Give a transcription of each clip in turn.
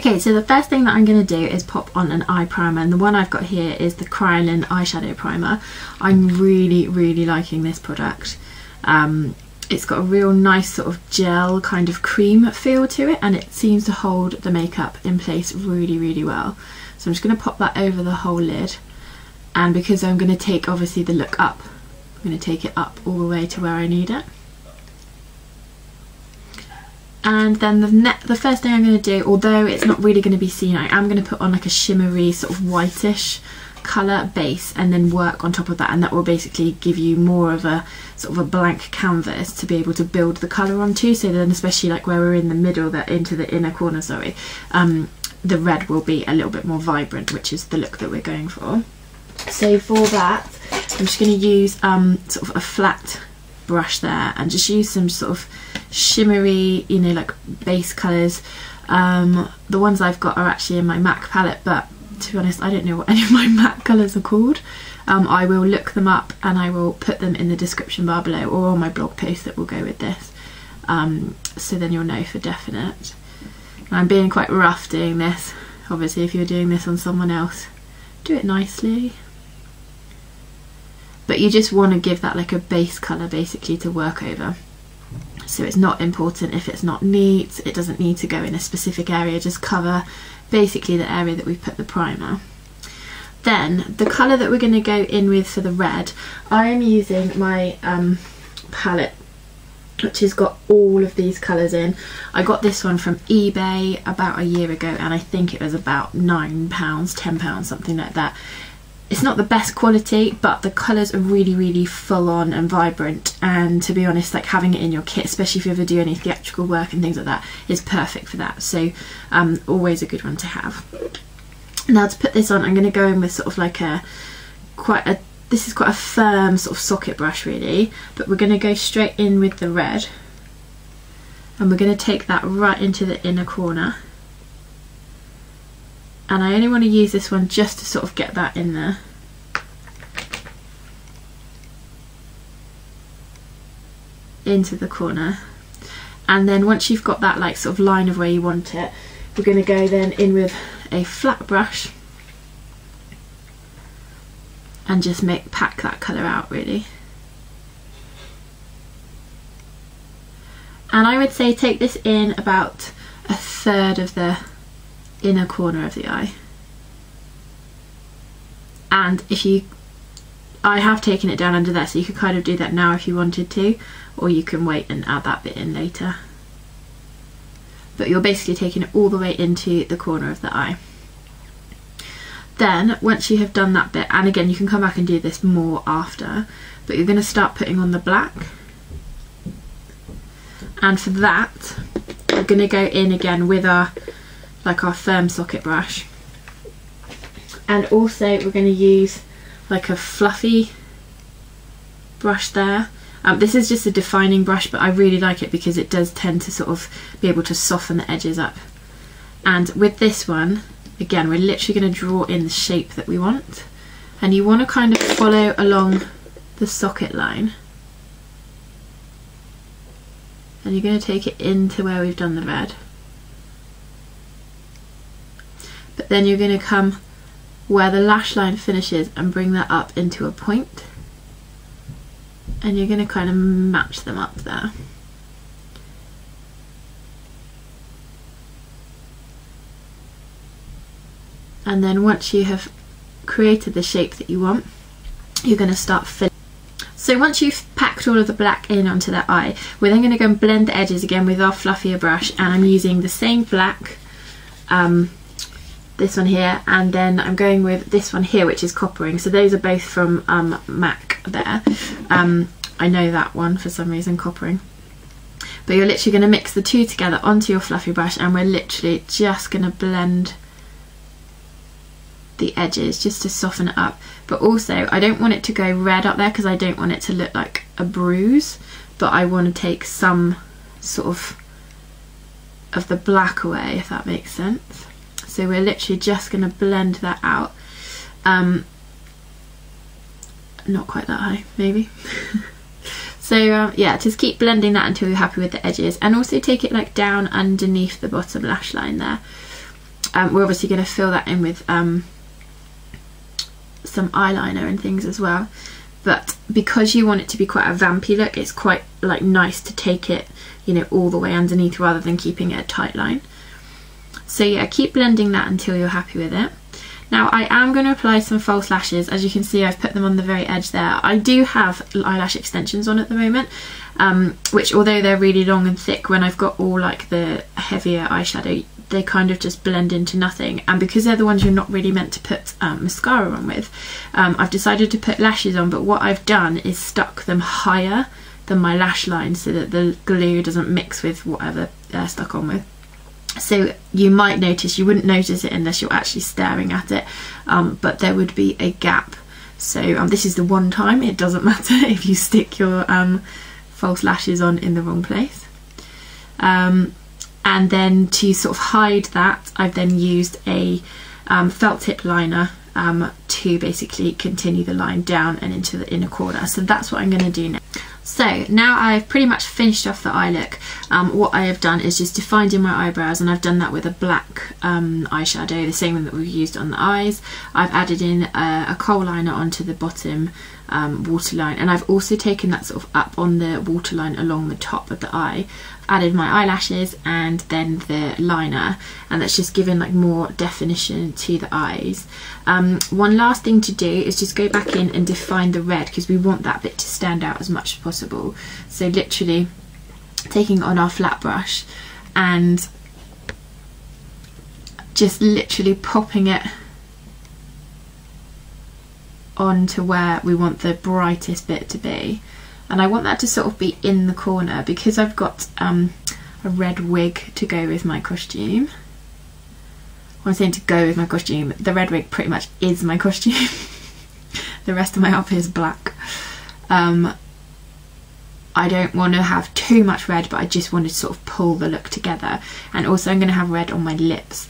Okay, so the first thing that I'm going to do is pop on an eye primer, and the one I've got here is the Kryolan eyeshadow primer. I'm really liking this product. It's got a real nice sort of gel kind of cream feel to it, and it seems to hold the makeup in place really well. So I'm just going to pop that over the whole lid, and because I'm going to take obviously the look up, I'm going to take it up all the way to where I need it. And then the first thing I'm going to do, although it's not really going to be seen, I am going to put on like a shimmery sort of whitish colour base and then work on top of that, and that will basically give you more of a sort of a blank canvas to be able to build the colour onto. So then especially like where we're in the middle, into the inner corner, sorry, the red will be a little bit more vibrant, which is the look that we're going for. So for that I'm just going to use sort of a flat brush there and just use some sort of shimmery, you know, like base colours. The ones I've got are actually in my MAC palette, but to be honest I don't know what any of my MAC colours are called. I will look them up and I will put them in the description bar below or on my blog post that will go with this, so then you'll know for definite. And I'm being quite rough doing this. Obviously if you're doing this on someone else, do it nicely. But you just want to give that like a base colour basically to work over. So it's not important if it's not neat, it doesn't need to go in a specific area, just cover basically the area that we've put the primer. Then the colour that we're going to go in with for the red, I am using my palette which has got all of these colours in. I got this one from eBay about a year ago and I think it was about £9, £10, something like that. It's not the best quality, but the colours are really full on and vibrant, and to be honest, like having it in your kit, especially if you ever do any theatrical work and things like that, is perfect for that. So always a good one to have. Now to put this on, I'm going to go in with sort of like this is quite a firm sort of socket brush really, but we're going to go straight in with the red and we're going to take that right into the inner corner. And I only want to use this one just to sort of get that in there. Into the corner. And then once you've got that like sort of line of where you want it, we're going to go then in with a flat brush and just pack that colour out really. And I would say take this in about a third of the inner corner of the eye. And I have taken it down under there, so you could kind of do that now if you wanted to, or you can wait and add that bit in later. But you're basically taking it all the way into the corner of the eye. Then once you have done that bit, and again you can come back and do this more after, but you're going to start putting on the black. And for that we're going to go in again with our firm socket brush, and also we're going to use like a fluffy brush there. This is just a defining brush, but I really like it because it does tend to sort of be able to soften the edges up. And with this one, again, we're literally going to draw in the shape that we want, and you want to kind of follow along the socket line, and you're going to take it into where we've done the red. But then you're going to come where the lash line finishes and bring that up into a point, and you're going to kind of match them up there. And then once you have created the shape that you want, you're going to start filling. So once you've packed all of the black in onto that eye, we're then going to go and blend the edges again with our fluffier brush, and I'm using the same black, this one here, and then I'm going with this one here which is coppering. So those are both from MAC there. I know that one for some reason, coppering. But you're literally going to mix the two together onto your fluffy brush, and we're literally just going to blend the edges just to soften it up. But also I don't want it to go red up there because I don't want it to look like a bruise, but I want to take some sort of the black away, if that makes sense. So we're literally just going to blend that out. Not quite that high, maybe. So yeah, just keep blending that until you're happy with the edges, and also take it like down underneath the bottom lash line there. we're obviously going to fill that in with some eyeliner and things as well, but because you want it to be quite a vampy look, it's quite like nice to take it, you know, all the way underneath rather than keeping it a tight line. So yeah, keep blending that until you're happy with it. Now I am going to apply some false lashes. As you can see, I've put them on the very edge there. I do have eyelash extensions on at the moment, which although they're really long and thick, when I've got all like the heavier eyeshadow, they kind of just blend into nothing. And because they're the ones you're not really meant to put mascara on with, I've decided to put lashes on, but what I've done is stuck them higher than my lash line so that the glue doesn't mix with whatever they're stuck on with. So you might notice, you wouldn't notice it unless you're actually staring at it, but there would be a gap. So this is the one time it doesn't matter if you stick your false lashes on in the wrong place. And then to sort of hide that, I've then used a felt tip liner to basically continue the line down and into the inner corner. So that's what I'm going to do now. So now I've pretty much finished off the eye look. What I have done is just defined in my eyebrows, and I've done that with a black eyeshadow, the same one that we've used on the eyes. I've added in a kohl liner onto the bottom waterline, and I've also taken that sort of up on the waterline along the top of the eye, added my eyelashes and then the liner, and that's just given like more definition to the eyes. One last thing to do is just go back in and define the red, because we want that bit to stand out as much as possible. So literally taking on our flat brush and just literally popping it onto where we want the brightest bit to be. And I want that to sort of be in the corner, because I've got a red wig to go with my costume. Well, I'm saying to go with my costume, the red wig pretty much is my costume. The rest of my outfit is black. I don't want to have too much red, but I just want to sort of pull the look together. And also I'm going to have red on my lips,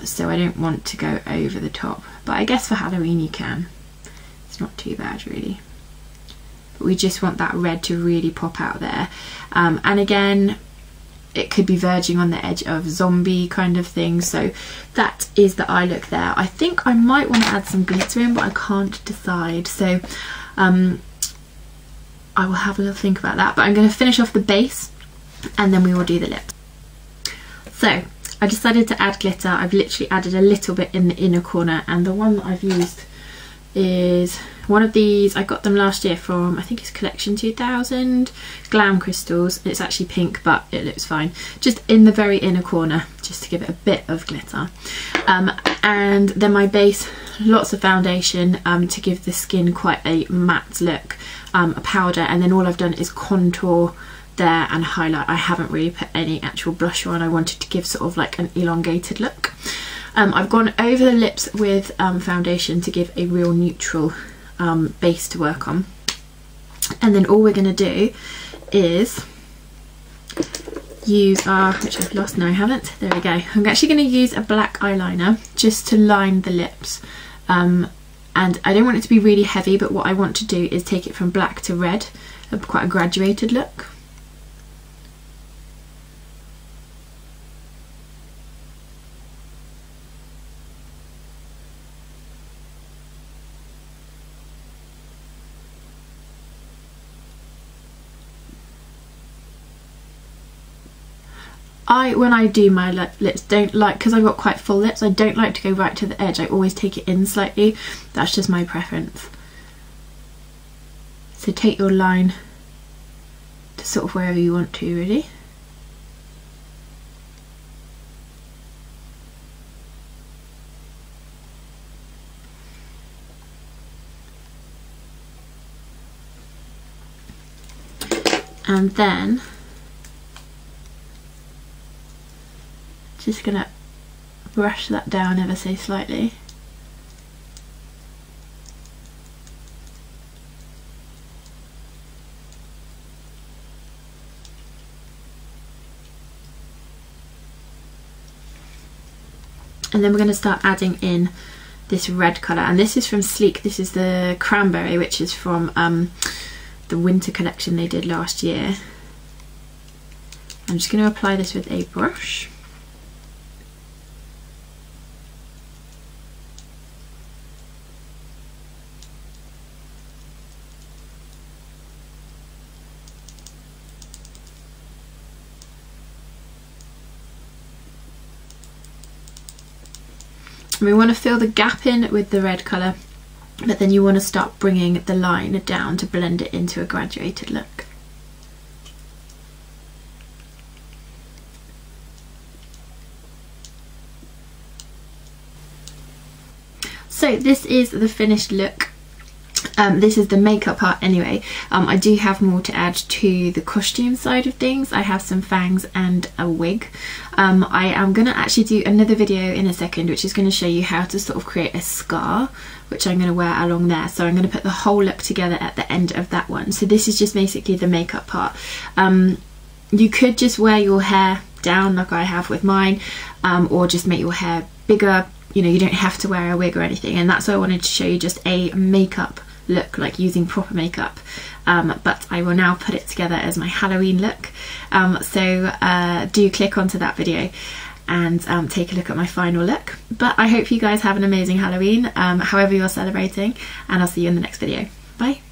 so I don't want to go over the top. But I guess for Halloween you can. It's not too bad really. But we just want that red to really pop out there. And again, it could be verging on the edge of zombie kind of thing. So that is the eye look there. I think I might want to add some glitter in, but I can't decide. So I will have a little think about that. But I'm going to finish off the base and then we will do the lips. So I decided to add glitter. I've literally added a little bit in the inner corner, and the one that I've used is one of these. I got them last year from, I think it's Collection 2000, Glam Crystals. It's actually pink, but it looks fine. Just in the very inner corner, just to give it a bit of glitter. And then my base, lots of foundation to give the skin quite a matte look, a powder, and then all I've done is contour there and highlight. I haven't really put any actual blush on. I wanted to give sort of like an elongated look. I've gone over the lips with foundation to give a real neutral base to work on. And then all we're going to do is use our, which I've lost, no I haven't, there we go. I'm actually going to use a black eyeliner just to line the lips. And I don't want it to be really heavy, but what I want to do is take it from black to red, quite a graduated look. When I do my lips, don't like, because I've got quite full lips, I don't like to go right to the edge. I always take it in slightly. That's just my preference. So take your line to sort of wherever you want to, really. And then just gonna brush that down ever so slightly. And then we're going to start adding in this red colour, and this is from Sleek. This is the cranberry, which is from the winter collection they did last year. I'm just going to apply this with a brush. We want to fill the gap in with the red colour, but then you want to start bringing the line down to blend it into a graduated look. So this is the finished look. This is the makeup part anyway. I do have more to add to the costume side of things. I have some fangs and a wig. I am going to actually do another video in a second which is going to show you how to sort of create a scar, which I'm going to wear along there. So I'm going to put the whole look together at the end of that one. So this is just basically the makeup part. You could just wear your hair down like I have with mine, or just make your hair bigger. You know, you don't have to wear a wig or anything, and that's why I wanted to show you just a makeup look, like using proper makeup. But I will now put it together as my Halloween look. So do click onto that video and take a look at my final look. But I hope you guys have an amazing Halloween, however you're celebrating, and I'll see you in the next video. Bye.